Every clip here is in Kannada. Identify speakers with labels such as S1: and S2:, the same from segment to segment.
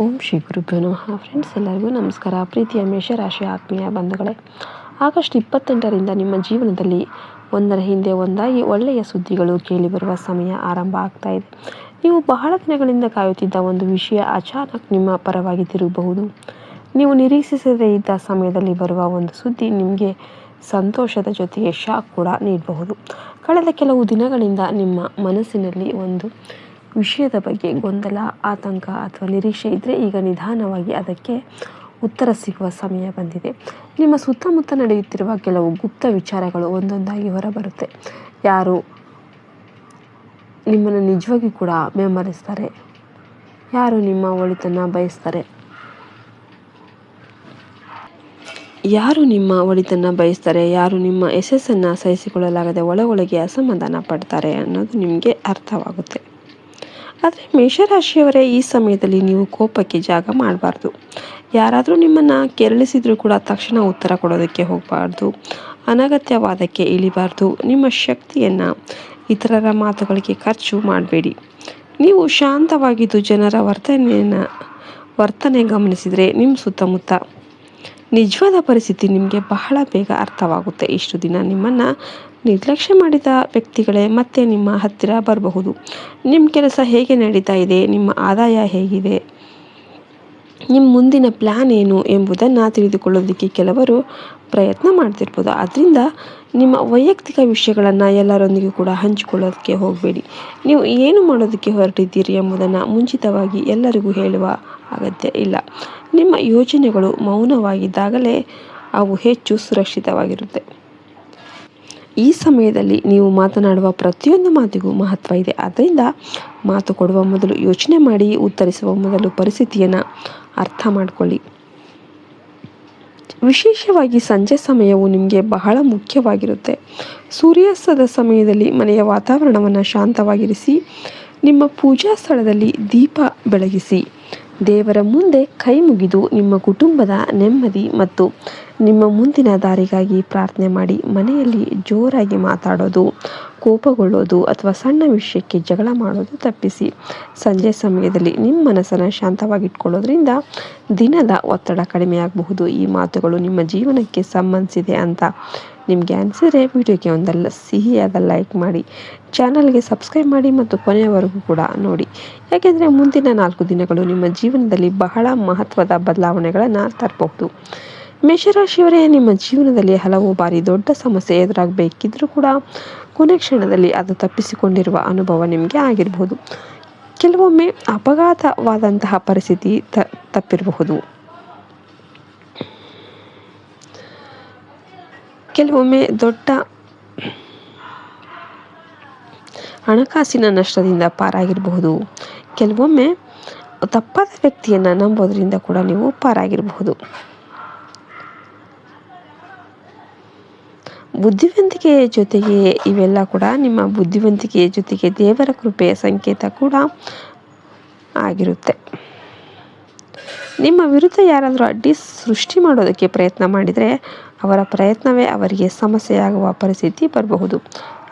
S1: ಓಂ ಶ್ರೀ ಗುರುಭ್ಯೋ ನಮಃ. ಫ್ರೆಂಡ್ಸ್, ಎಲ್ಲರಿಗೂ ನಮಸ್ಕಾರ. ಪ್ರೀತಿಯ ಮೇಷರಾಶಿ ಆತ್ಮೀಯ ಬಂಧುಗಳೇ, ಆಗಸ್ಟ್ 28ರಿಂದ ನಿಮ್ಮ ಜೀವನದಲ್ಲಿ ಒಂದರ ಹಿಂದೆ ಒಂದಾಗಿ ಒಳ್ಳೆಯ ಸುದ್ದಿಗಳು ಕೇಳಿಬರುವ ಸಮಯ ಆರಂಭ ಆಗ್ತಾ ಇದೆ. ನೀವು ಬಹಳ ದಿನಗಳಿಂದ ಕಾಯುತ್ತಿದ್ದ ಒಂದು ವಿಷಯ ಅಚಾನಕ್ ನಿಮ್ಮ ಪರವಾಗಿ ತಿರುಗಬಹುದು. ನೀವು ನಿರೀಕ್ಷಿಸದೇ ಇದ್ದ ಸಮಯದಲ್ಲಿ ಬರುವ ಒಂದು ಸುದ್ದಿ ನಿಮಗೆ ಸಂತೋಷದ ಜೊತೆಗೆ ಶಾಕ್ ಕೂಡ ನೀಡಬಹುದು. ಕಳೆದ ಕೆಲವು ದಿನಗಳಿಂದ ನಿಮ್ಮ ಮನಸ್ಸಿನಲ್ಲಿ ಒಂದು ವಿಷಯದ ಬಗ್ಗೆ ಗೊಂದಲ, ಆತಂಕ ಅಥವಾ ನಿರೀಕ್ಷೆ ಇದ್ದರೆ ಈಗ ನಿಧಾನವಾಗಿ ಅದಕ್ಕೆ ಉತ್ತರ ಸಿಗುವ ಸಮಯ ಬಂದಿದೆ. ನಿಮ್ಮ ಸುತ್ತಮುತ್ತ ನಡೆಯುತ್ತಿರುವ ಕೆಲವು ಗುಪ್ತ ವಿಚಾರಗಳು ಒಂದೊಂದಾಗಿ ಹೊರಬರುತ್ತೆ. ಯಾರು ನಿಮ್ಮನ್ನು ನಿಜವಾಗಿ ಕೂಡ ಬೆಂಬಲಿಸ್ತಾರೆ, ಯಾರು ನಿಮ್ಮ ಒಳಿತನ್ನು ಬಯಸ್ತಾರೆ, ಯಾರು ನಿಮ್ಮ ಯಶಸ್ಸನ್ನು ಸಹಿಸಿಕೊಳ್ಳಲಾಗದೆ ಒಳಗೊಳಗೆ ಅಸಮಾಧಾನ ಪಡ್ತಾರೆ ಅನ್ನೋದು ನಿಮಗೆ ಅರ್ಥವಾಗುತ್ತೆ. ಆದರೆ ಮೇಷರಾಶಿಯವರೇ, ಈ ಸಮಯದಲ್ಲಿ ನೀವು ಕೋಪಕ್ಕೆ ಜಾಗ ಮಾಡಬಾರ್ದು. ಯಾರಾದರೂ ನಿಮ್ಮನ್ನು ಕೆರಳಿಸಿದರೂ ಕೂಡ ತಕ್ಷಣ ಉತ್ತರ ಕೊಡೋದಕ್ಕೆ ಹೋಗಬಾರ್ದು. ಅನಗತ್ಯವಾದಕ್ಕೆ ಇಳಿಬಾರ್ದು. ನಿಮ್ಮ ಶಕ್ತಿಯನ್ನು ಇತರರ ಮಾತುಗಳಿಗೆ ಖರ್ಚು ಮಾಡಬೇಡಿ. ನೀವು ಶಾಂತವಾಗಿದ್ದು ಜನರ ವರ್ತನೆ ಗಮನಿಸಿದರೆ ನಿಮ್ಮ ಸುತ್ತಮುತ್ತ ನಿಜವಾದ ಪರಿಸ್ಥಿತಿ ನಿಮಗೆ ಬಹಳ ಬೇಗ ಅರ್ಥವಾಗುತ್ತೆ. ಇಷ್ಟು ದಿನ ನಿಮ್ಮನ್ನು ನಿರ್ಲಕ್ಷ್ಯ ಮಾಡಿದ ವ್ಯಕ್ತಿಗಳೇ ಮತ್ತೆ ನಿಮ್ಮ ಹತ್ತಿರ ಬರಬಹುದು. ನಿಮ್ಮ ಕೆಲಸ ಹೇಗೆ ನಡೀತಾ ಇದೆ, ನಿಮ್ಮ ಆದಾಯ ಹೇಗಿದೆ, ನಿಮ್ಮ ಮುಂದಿನ ಪ್ಲ್ಯಾನ್ ಏನು ಎಂಬುದನ್ನು ತಿಳಿದುಕೊಳ್ಳೋದಕ್ಕೆ ಕೆಲವರು ಪ್ರಯತ್ನ ಮಾಡ್ತಿರ್ಬೋದು. ಆದ್ದರಿಂದ ನಿಮ್ಮ ವೈಯಕ್ತಿಕ ವಿಷಯಗಳನ್ನು ಎಲ್ಲರೊಂದಿಗೂ ಕೂಡ ಹಂಚಿಕೊಳ್ಳೋದಕ್ಕೆ ಹೋಗಬೇಡಿ. ನೀವು ಏನು ಮಾಡೋದಕ್ಕೆ ಹೊರಟಿದ್ದೀರಿ ಎಂಬುದನ್ನು ಮುಂಚಿತವಾಗಿ ಎಲ್ಲರಿಗೂ ಹೇಳುವ ಅಗತ್ಯ ಇಲ್ಲ. ನಿಮ್ಮ ಯೋಜನೆಗಳು ಮೌನವಾಗಿದ್ದಾಗಲೇ ಅವು ಹೆಚ್ಚು ಸುರಕ್ಷಿತವಾಗಿರುತ್ತೆ. ಈ ಸಮಯದಲ್ಲಿ ನೀವು ಮಾತನಾಡುವ ಪ್ರತಿಯೊಂದು ಮಾತಿಗೂ ಮಹತ್ವ ಇದೆ. ಆದ್ದರಿಂದ ಮಾತು ಕೊಡುವ ಮೊದಲು ಯೋಚನೆ ಮಾಡಿ, ಉತ್ತರಿಸುವ ಮೊದಲು ಪರಿಸ್ಥಿತಿಯನ್ನು ಅರ್ಥ ಮಾಡಿಕೊಳ್ಳಿ. ವಿಶೇಷವಾಗಿ ಸಂಜೆ ಸಮಯವು ನಿಮಗೆ ಬಹಳ ಮುಖ್ಯವಾಗಿರುತ್ತೆ. ಸೂರ್ಯಾಸ್ತದ ಸಮಯದಲ್ಲಿ ಮನೆಯ ವಾತಾವರಣವನ್ನು ಶಾಂತವಾಗಿರಿಸಿ, ನಿಮ್ಮ ಪೂಜಾ ಸ್ಥಳದಲ್ಲಿ ದೀಪ ಬೆಳಗಿಸಿ, ದೇವರ ಮುಂದೆ ಕೈ ಮುಗಿದು ನಿಮ್ಮ ಕುಟುಂಬದ ನೆಮ್ಮದಿ ಮತ್ತು ನಿಮ್ಮ ಮುಂದಿನ ದಾರಿಗಾಗಿ ಪ್ರಾರ್ಥನೆ ಮಾಡಿ. ಮನೆಯಲ್ಲಿ ಜೋರಾಗಿ ಮಾತಾಡೋದು, ಕೋಪಗೊಳ್ಳೋದು ಅಥವಾ ಸಣ್ಣ ವಿಷಯಕ್ಕೆ ಜಗಳ ಮಾಡೋದು ತಪ್ಪಿಸಿ. ಸಂಜೆ ಸಮಯದಲ್ಲಿ ನಿಮ್ಮ ಮನಸ್ಸನ್ನು ಶಾಂತವಾಗಿಟ್ಕೊಳ್ಳೋದ್ರಿಂದ ದಿನದ ಒತ್ತಡ ಕಡಿಮೆಯಾಗಬಹುದು. ಈ ಮಾತುಗಳು ನಿಮ್ಮ ಜೀವನಕ್ಕೆ ಸಂಬಂಧಿಸಿದೆ ಅಂತ ನಿಮಗೆ ಅನಿಸಿದರೆ ವಿಡಿಯೋಗೆ ಒಂದಲ್ಲ ಸಿಹಿಯಾದ ಲೈಕ್ ಮಾಡಿ, ಚಾನಲ್ಗೆ ಸಬ್ಸ್ಕ್ರೈಬ್ ಮಾಡಿ ಮತ್ತು ಕೊನೆಯವರೆಗೂ ಕೂಡ ನೋಡಿ. ಯಾಕೆಂದರೆ ಮುಂದಿನ 4 ದಿನಗಳು ನಿಮ್ಮ ಜೀವನದಲ್ಲಿ ಬಹಳ ಮಹತ್ವದ ಬದಲಾವಣೆಗಳನ್ನು ತರಬಹುದು. ಮೇಷರಾಶಿಯವರೇ, ನಿಮ್ಮ ಜೀವನದಲ್ಲಿ ಹಲವು ಬಾರಿ ದೊಡ್ಡ ಸಮಸ್ಯೆ ಎದುರಾಗಬೇಕಿದ್ರೂ ಕೂಡ ಕೊನೆ ಕ್ಷಣದಲ್ಲಿ ಅದು ತಪ್ಪಿಸಿಕೊಂಡಿರುವ ಅನುಭವ ನಿಮಗೆ ಆಗಿರಬಹುದು. ಕೆಲವೊಮ್ಮೆ ಅಪಘಾತವಾದಂತಹ ಪರಿಸ್ಥಿತಿ ತಪ್ಪಿರಬಹುದು. ಕೆಲವೊಮ್ಮೆ ದೊಡ್ಡ ಹಣಕಾಸಿನ ನಷ್ಟದಿಂದ ಪಾರಾಗಿರಬಹುದು. ಕೆಲವೊಮ್ಮೆ ತಪ್ಪಾದ ವ್ಯಕ್ತಿಯನ್ನು ನಂಬೋದ್ರಿಂದ ಕೂಡ ನೀವು ಪಾರಾಗಿರಬಹುದು. ಬುದ್ಧಿವಂತಿಕೆಯ ಜೊತೆಗೆ ಇವೆಲ್ಲ ಕೂಡ ನಿಮ್ಮ ಬುದ್ಧಿವಂತಿಕೆಯ ಜೊತೆಗೆ ದೇವರ ಕೃಪೆಯ ಸಂಕೇತ ಕೂಡ ಆಗಿರುತ್ತೆ. ನಿಮ್ಮ ವಿರುದ್ಧ ಯಾರಾದರೂ ಅಡ್ಡಿ ಸೃಷ್ಟಿ ಮಾಡೋದಕ್ಕೆ ಪ್ರಯತ್ನ ಮಾಡಿದರೆ ಅವರ ಪ್ರಯತ್ನವೇ ಅವರಿಗೆ ಸಮಸ್ಯೆಯಾಗುವ ಪರಿಸ್ಥಿತಿ ಬರಬಹುದು.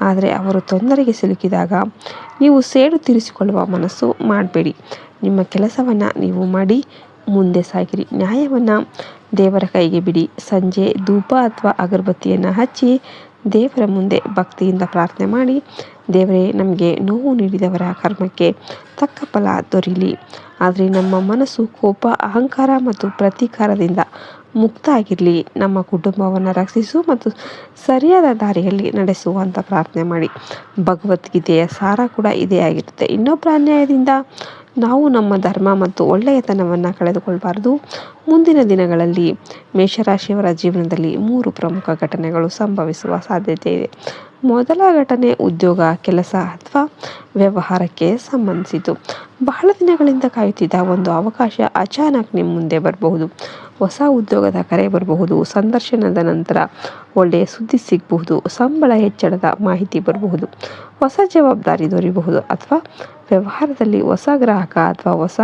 S1: ಆದರೆ ಅವರು ತೊಂದರೆಗೆ ಸಿಲುಕಿದಾಗ ನೀವು ಸೇಡು ತೀರಿಸಿಕೊಳ್ಳುವ ಮನಸ್ಸು ಮಾಡಬೇಡಿ. ನಿಮ್ಮ ಕೆಲಸವನ್ನು ನೀವು ಮಾಡಿ ಮುಂದೆ ಸಾಗಿರಿ. ನ್ಯಾಯವನ್ನು ದೇವರ ಕೈಗೆ ಬಿಡಿ. ಸಂಜೆ ಧೂಪ ಅಥವಾ ಅಗರಬತ್ತಿಯನ್ನು ಹಚ್ಚಿ ದೇವರ ಮುಂದೆ ಭಕ್ತಿಯಿಂದ ಪ್ರಾರ್ಥನೆ ಮಾಡಿ, ದೇವರೇ, ನಮಗೆ ನೋವು ನೀಡಿದವರ ಕರ್ಮಕ್ಕೆ ತಕ್ಕ ಫಲ ದೊರೀಲಿ. ಆದರೆ ನಮ್ಮ ಮನಸ್ಸು ಕೋಪ, ಅಹಂಕಾರ ಮತ್ತು ಪ್ರತೀಕಾರದಿಂದ ಮುಕ್ತ ಆಗಿರಲಿ. ನಮ್ಮ ಕುಟುಂಬವನ್ನು ರಕ್ಷಿಸು ಮತ್ತು ಸರಿಯಾದ ದಾರಿಯಲ್ಲಿ ನಡೆಸು ಅಂತ ಪ್ರಾರ್ಥನೆ ಮಾಡಿ. ಭಗವದ್ಗೀತೆಯ ಸಾರ ಕೂಡ ಇದೇ ಆಗಿರುತ್ತೆ. ಇನ್ನೊಬ್ಬರ ಅನ್ಯಾಯದಿಂದ ನಾವು ನಮ್ಮ ಧರ್ಮ ಮತ್ತು ಒಳ್ಳೆಯತನವನ್ನು ಕಳೆದುಕೊಳ್ಬಾರ್ದು. ಮುಂದಿನ ದಿನಗಳಲ್ಲಿ ಮೇಷರಾಶಿಯವರ ಜೀವನದಲ್ಲಿ 3 ಪ್ರಮುಖ ಘಟನೆಗಳು ಸಂಭವಿಸುವ ಸಾಧ್ಯತೆ ಇದೆ. ಮೊದಲ ಘಟನೆ ಉದ್ಯೋಗ, ಕೆಲಸ ಅಥವಾ ವ್ಯವಹಾರಕ್ಕೆ ಸಂಬಂಧಿಸಿತು. ಬಹಳ ದಿನಗಳಿಂದ ಕಾಯುತ್ತಿದ್ದ ಒಂದು ಅವಕಾಶ ಅಚಾನಕ್ ನಿಮ್ಮ ಮುಂದೆ ಬರಬಹುದು. ಹೊಸ ಉದ್ಯೋಗದ ಕರೆ ಬರಬಹುದು. ಸಂದರ್ಶನದ ನಂತರ ಒಳ್ಳೆಯ ಸುದ್ದಿ ಸಿಗಬಹುದು. ಸಂಬಳ ಹೆಚ್ಚಳದ ಮಾಹಿತಿ ಬರಬಹುದು. ಹೊಸ ಜವಾಬ್ದಾರಿ ದೊರೆಯಬಹುದು ಅಥವಾ ವ್ಯವಹಾರದಲ್ಲಿ ಹೊಸ ಗ್ರಾಹಕ ಅಥವಾ ಹೊಸ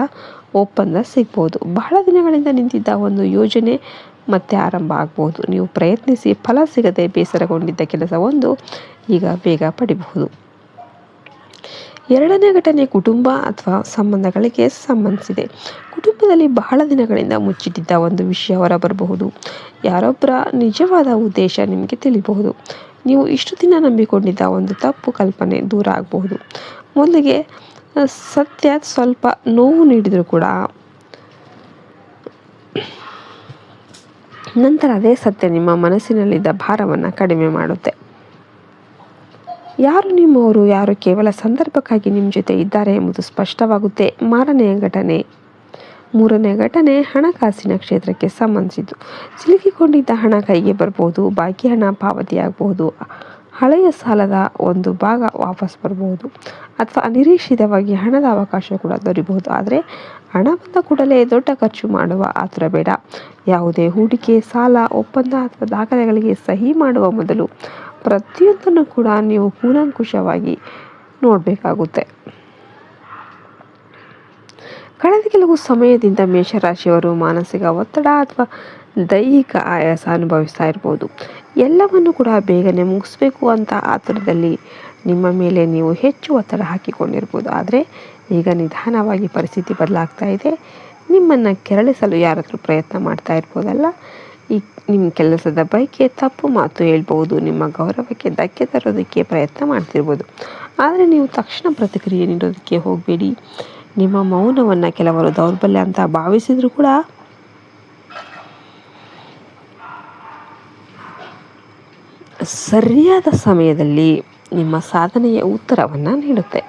S1: ಒಪ್ಪಂದ ಸಿಗಬಹುದು. ಬಹಳ ದಿನಗಳಿಂದ ನಿಂತಿದ್ದ ಒಂದು ಯೋಜನೆ ಮತ್ತೆ ಆರಂಭ ಆಗಬಹುದು. ನೀವು ಪ್ರಯತ್ನಿಸಿ ಫಲ ಸಿಗದೆ ಬೇಸರಗೊಂಡಿದ್ದ ಕೆಲಸವೊಂದು ಈಗ ಬೇಗ ಪಡಿಬಹುದು. ಎರಡನೇ ಘಟನೆ ಕುಟುಂಬ ಅಥವಾ ಸಂಬಂಧಗಳಿಗೆ ಸಂಬಂಧಿಸಿದೆ. ಕುಟುಂಬದಲ್ಲಿ ಬಹಳ ದಿನಗಳಿಂದ ಮುಚ್ಚಿಟ್ಟಿದ್ದ ಒಂದು ವಿಷಯ ಹೊರಬರಬಹುದು. ಯಾರೊಬ್ಬರ ನಿಜವಾದ ಉದ್ದೇಶ ನಿಮಗೆ ತಿಳಿಯಬಹುದು. ನೀವು ಇಷ್ಟು ದಿನ ನಂಬಿಕೊಂಡಿದ್ದ ಒಂದು ತಪ್ಪು ಕಲ್ಪನೆ ದೂರ ಆಗಬಹುದು. ಮೊದಲಿಗೆ ಸತ್ಯ ಸ್ವಲ್ಪ ನೋವು ನೀಡಿದರೂ ಕೂಡ ನಂತರ ಅದೇ ಸತ್ಯ ನಿಮ್ಮ ಮನಸ್ಸಿನಲ್ಲಿದ್ದ ಭಾರವನ್ನು ಕಡಿಮೆ ಮಾಡುತ್ತೆ. ಯಾರು ನಿಮ್ಮವರು, ಯಾರು ಕೇವಲ ಸಂದರ್ಭಕ್ಕಾಗಿ ನಿಮ್ಮ ಜೊತೆ ಇದ್ದಾರೆ ಎಂಬುದು ಸ್ಪಷ್ಟವಾಗುತ್ತೆ. ಮೂರನೇ ಘಟನೆ ಹಣಕಾಸಿನ ಕ್ಷೇತ್ರಕ್ಕೆ ಸಂಬಂಧಿಸಿದ್ದು. ಸಿಲುಕಿಕೊಂಡಿದ್ದ ಹಣ ಕೈಗೆ ಬರ್ಬೋದು, ಬಾಕಿ ಹಣ ಪಾವತಿಯಾಗಬಹುದು, ಹಳೆಯ ಸಾಲದ ಒಂದು ಭಾಗ ವಾಪಸ್ ಬರಬಹುದು, ಅಥವಾ ಅನಿರೀಕ್ಷಿತವಾಗಿ ಹಣದ ಅವಕಾಶ ಕೂಡ ದೊರೆಯಬಹುದು. ಆದರೆ ಹಣ ಬಂದ ಕೂಡಲೇ ದೊಡ್ಡ ಖರ್ಚು ಮಾಡುವ ಆತುರ ಬೇಡ. ಯಾವುದೇ ಹೂಡಿಕೆ, ಸಾಲ, ಒಪ್ಪಂದ ಅಥವಾ ದಾಖಲೆಗಳಿಗೆ ಸಹಿ ಮಾಡುವ ಮೊದಲು ಪ್ರತಿಯೊಂದನ್ನು ಕೂಡ ನೀವು ಕೂಲಂಕುಷವಾಗಿ ನೋಡಬೇಕಾಗುತ್ತೆ. ಕಳೆದ ಕೆಲವು ಸಮಯದಿಂದ ಮೇಷರಾಶಿಯವರು ಮಾನಸಿಕ ಒತ್ತಡ ಅಥವಾ ದೈಹಿಕ ಆಯಾಸ ಅನುಭವಿಸ್ತಾ ಇರ್ಬೋದು. ಎಲ್ಲವನ್ನು ಕೂಡ ಬೇಗನೆ ಮುಗಿಸ್ಬೇಕು ಅಂತ ಆತುರದಲ್ಲಿ ನಿಮ್ಮ ಮೇಲೆ ನೀವು ಹೆಚ್ಚು ಒತ್ತಡ ಹಾಕಿಕೊಂಡಿರ್ಬೋದು. ಆದರೆ ಈಗ ನಿಧಾನವಾಗಿ ಪರಿಸ್ಥಿತಿ ಬದಲಾಗ್ತಾ ಇದೆ. ನಿಮ್ಮನ್ನು ಕೆರಳಿಸಲು ಯಾರಾದರೂ ಪ್ರಯತ್ನ ಮಾಡ್ತಾ ಇರ್ಬೋದಲ್ಲ. ನಿಮ್ಮ ಕೆಲಸದ ಬಗ್ಗೆ ತಪ್ಪು ಮಾತು ಹೇಳ್ಬೋದು, ನಿಮ್ಮ ಗೌರವಕ್ಕೆ ಧಕ್ಕೆ ತರೋದಕ್ಕೆ ಪ್ರಯತ್ನ ಮಾಡ್ತಿರ್ಬೋದು. ಆದರೆ ನೀವು ತಕ್ಷಣ ಪ್ರತಿಕ್ರಿಯೆ ನೀಡೋದಕ್ಕೆ ಹೋಗಬೇಡಿ. ನಿಮ್ಮ ಮೌನವನ್ನು ಕೆಲವರು ದೌರ್ಬಲ್ಯ ಅಂತ ಭಾವಿಸಿದ್ರು ಕೂಡ ಸರಿಯಾದ ಸಮಯದಲ್ಲಿ ನಿಮ್ಮ ಸಾಧನೆಯ ಉತ್ತರವನ್ನು ನೀಡುತ್ತೆ.